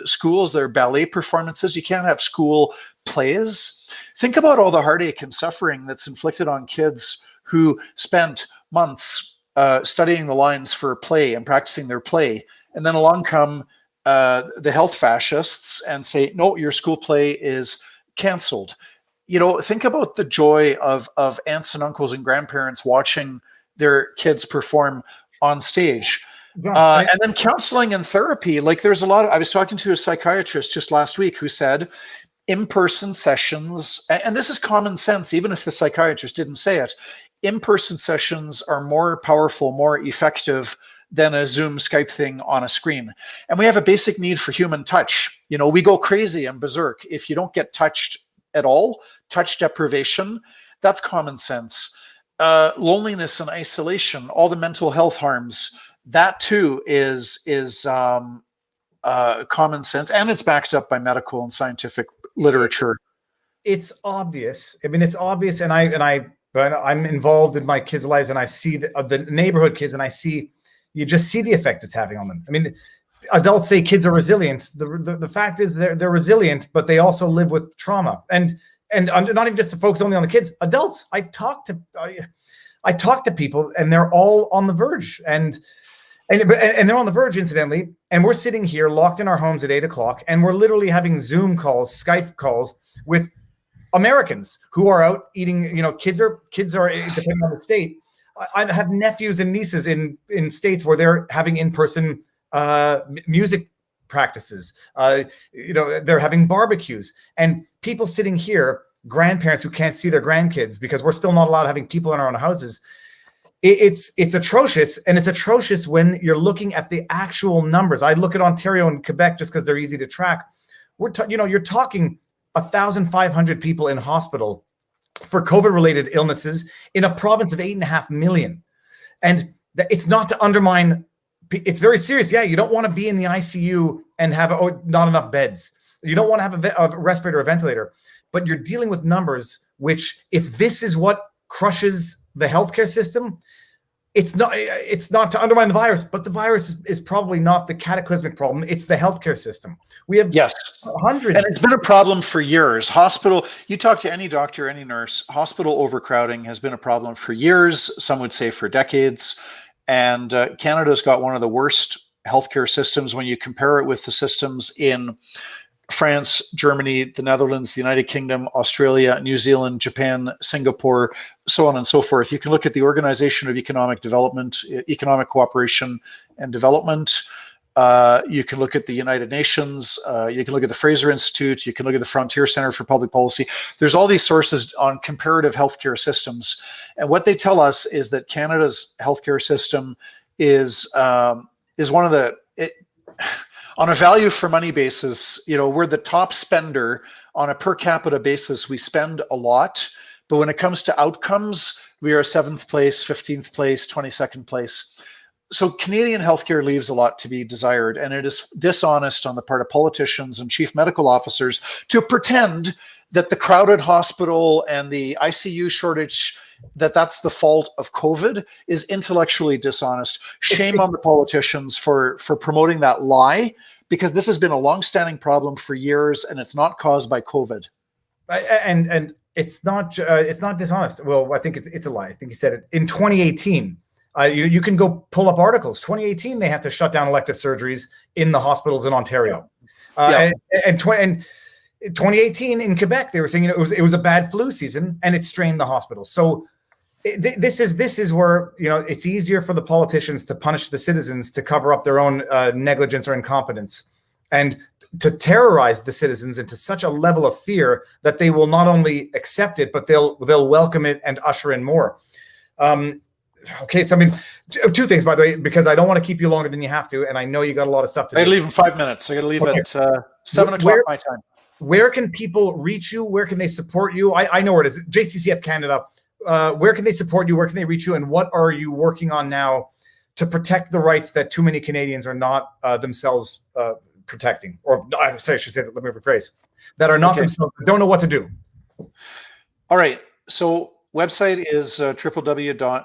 schools, their ballet performances. You can't have school plays. Think about all the heartache and suffering that's inflicted on kids who spent months studying the lines for play and practicing their play. And then along come the health fascists and say, no, your school play is canceled. Think about the joy of aunts and uncles and grandparents watching their kids perform on stage. And then counseling and therapy. Like there's a lot I was talking to a psychiatrist just last week who said in-person sessions, and this is common sense, even if the psychiatrist didn't say it, in-person sessions are more powerful, more effective than a Zoom Skype thing on a screen. And we have a basic need for human touch. We go crazy and berserk if you don't get touched at all. Touch deprivation, that's common sense. Loneliness and isolation, all the mental health harms, that too is common sense, and it's backed up by medical and scientific literature. It's obvious. I mean, it's obvious, and I'm involved in my kids' lives, and I see the neighborhood kids, and you just see the effect it's having on them. I mean, adults say kids are resilient. The fact is they're resilient, but they also live with trauma. And not even just to focus only on the kids, adults. I talk to people, and they're all on the verge, and they're on the verge, incidentally. And we're sitting here locked in our homes at 8 o'clock, and we're literally having Zoom calls, Skype calls with Americans who are out eating, kids are depending on the state. I have nephews and nieces in states where they're having in-person music practices. They're having barbecues, and people sitting here, grandparents who can't see their grandkids because we're still not allowed having people in our own houses. It's atrocious, and it's atrocious when you're looking at the actual numbers. I look at Ontario and Quebec just because they're easy to track. You're talking 1,500 people in hospital for COVID-related illnesses in a province of 8.5 million. And it's not to undermine, it's very serious. Yeah, you don't want to be in the ICU and have not enough beds. You don't want to have a respirator or ventilator, but you're dealing with numbers which, if this is what crushes the healthcare system, it's not to undermine the virus, but the virus is probably not the cataclysmic problem. It's the healthcare system. We have hundreds. And it's been a problem for years. You talk to any doctor, any nurse, hospital overcrowding has been a problem for years. Some would say for decades. And Canada's got one of the worst healthcare systems when you compare it with the systems in France, Germany, the Netherlands, the United Kingdom, Australia, New Zealand, Japan, Singapore, so on and so forth. You can look at the Organization of Economic Development, Economic Cooperation and Development. You can look at the United Nations. You can look at the Fraser Institute. You can look at the Frontier Center for Public Policy. There's all these sources on comparative healthcare systems. And what they tell us is that Canada's healthcare system is one of the... on a value for money basis, we're the top spender. On a per capita basis, we spend a lot. But when it comes to outcomes, we are 7th place, 15th place, 22nd place. So Canadian healthcare leaves a lot to be desired, and it is dishonest on the part of politicians and chief medical officers to pretend that the crowded hospital and the ICU shortage, that's the fault of COVID, is intellectually dishonest. Shame on the politicians for promoting that lie, because this has been a long-standing problem for years, and it's not caused by COVID. And it's not dishonest. Well, I think it's a lie. I think you said it in 2018. You can go pull up articles. 2018, they had to shut down elective surgeries in the hospitals in Ontario. And 2018 in Quebec, they were saying it was a bad flu season and it strained the hospitals. So this is where it's easier for the politicians to punish the citizens to cover up their own negligence or incompetence, and to terrorize the citizens into such a level of fear that they will not only accept it, but they'll welcome it and usher in more. Okay, so two things, by the way, because I don't want to keep you longer than you have to, and I know you got a lot of stuff to do. I leave in 5 minutes. I got to leave at 7 o'clock my time. Where can people reach you? Where can they support you? I know where it is. JCCF Canada. Where can they support you? Where can they reach you? And what are you working on now to protect the rights that too many Canadians are not themselves protecting? Or I should say that, let me rephrase, that are not themselves, don't know what to do. All right. So website is www.jccf,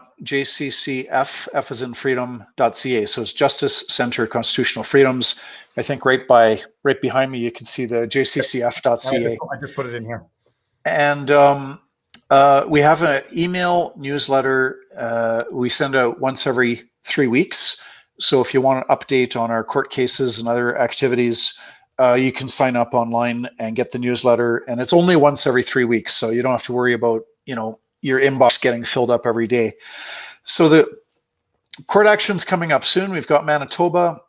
F as in freedom.ca. So it's Justice Center Constitutional Freedoms. I think right behind me, you can see the jccf.ca. I just put it in here. And we have an email newsletter we send out once every 3 weeks. So if you want an update on our court cases and other activities, you can sign up online and get the newsletter. And it's only once every 3 weeks, so you don't have to worry about your inbox getting filled up every day. So the court action's coming up soon. We've got Manitoba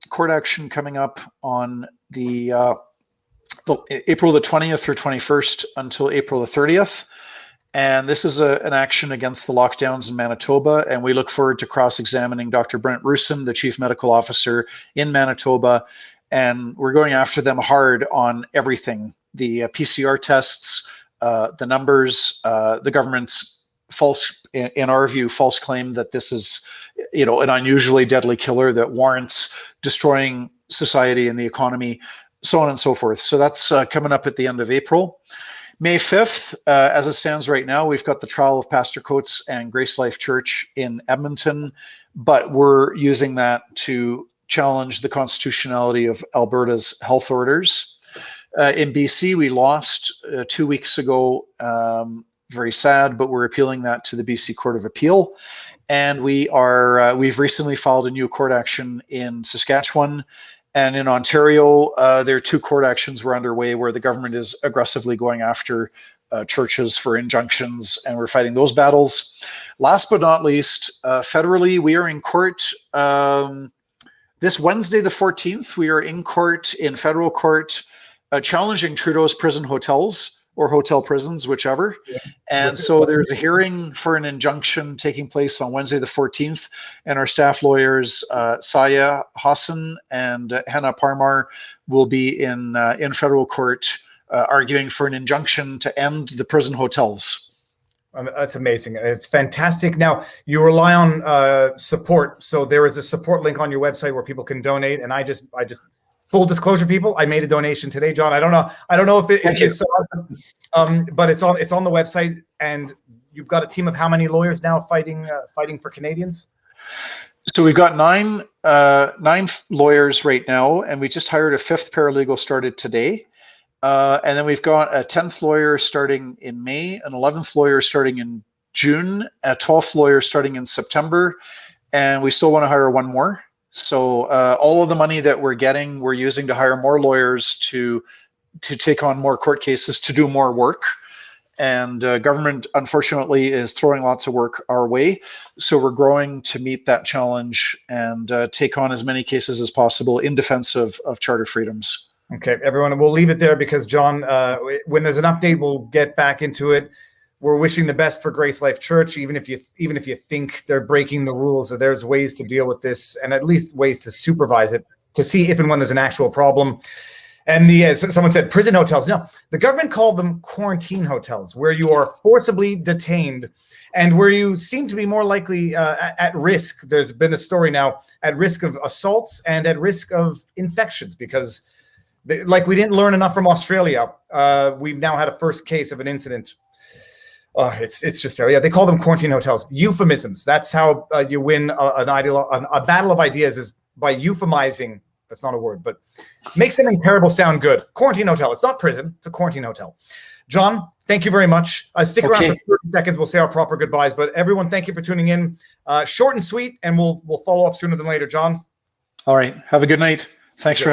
court action coming up on the April the 20th or 21st until April the 30th. And this is an action against the lockdowns in Manitoba. And we look forward to cross-examining Dr. Brent Rusin, the chief medical officer in Manitoba. And we're going after them hard on everything: the PCR tests, the numbers, the government's false, in our view, false claim that this is, an unusually deadly killer that warrants destroying society and the economy, so on and so forth. So that's coming up at the end of April. May 5th, as it stands right now, we've got the trial of Pastor Coates and Grace Life Church in Edmonton, but we're using that to challenge the constitutionality of Alberta's health orders. In BC, we lost 2 weeks ago. Very sad, but we're appealing that to the BC Court of Appeal. And we've recently filed a new court action in Saskatchewan. And in Ontario, there are 2 court actions were underway where the government is aggressively going after churches for injunctions, and we're fighting those battles. Last but not least, federally, we are in court this Wednesday, the 14th. We are in court, in federal court, challenging Trudeau's prison hotels, or hotel prisons, whichever. And so there's a hearing for an injunction taking place on Wednesday the 14th, and our staff lawyers, Saya Hassan and Hannah Parmar, will be in federal court arguing for an injunction to end the prison hotels. That's amazing. It's fantastic. Now, you rely on support. So there is a support link on your website where people can donate. And I just full disclosure, people, I made a donation today, John. I don't know if it's but it's on the website, and you've got a team of how many lawyers now fighting for Canadians? So we've got nine lawyers right now, and we just hired a 5th paralegal, started today. And then we've got a 10th lawyer starting in May, an 11th lawyer starting in June, a 12th lawyer starting in September, and we still want to hire one more. So all of the money that we're getting, we're using to hire more lawyers to take on more court cases, to do more work. And government, unfortunately, is throwing lots of work our way. So we're growing to meet that challenge and take on as many cases as possible in defense of charter freedoms. Okay, everyone, we'll leave it there because, John, when there's an update, we'll get back into it. We're wishing the best for Grace Life Church, even if you think they're breaking the rules, that there's ways to deal with this, and at least ways to supervise it, to see if and when there's an actual problem. And someone said prison hotels. No, the government called them quarantine hotels, where you are forcibly detained and where you seem to be more likely at risk. There's been a story now at risk of assaults and at risk of infections because, like we didn't learn enough from Australia. We've now had a first case of an incident. It's just terrible. Yeah, they call them quarantine hotels. Euphemisms. That's how you win a battle of ideas, is by euphemizing. That's not a word, but make something terrible sound good. Quarantine hotel. It's not prison. It's a quarantine hotel. John, thank you very much. Stick around for 30 seconds. We'll say our proper goodbyes. But everyone, thank you for tuning in. Short and sweet, and we'll follow up sooner than later. John. All right. Have a good night. Thanks for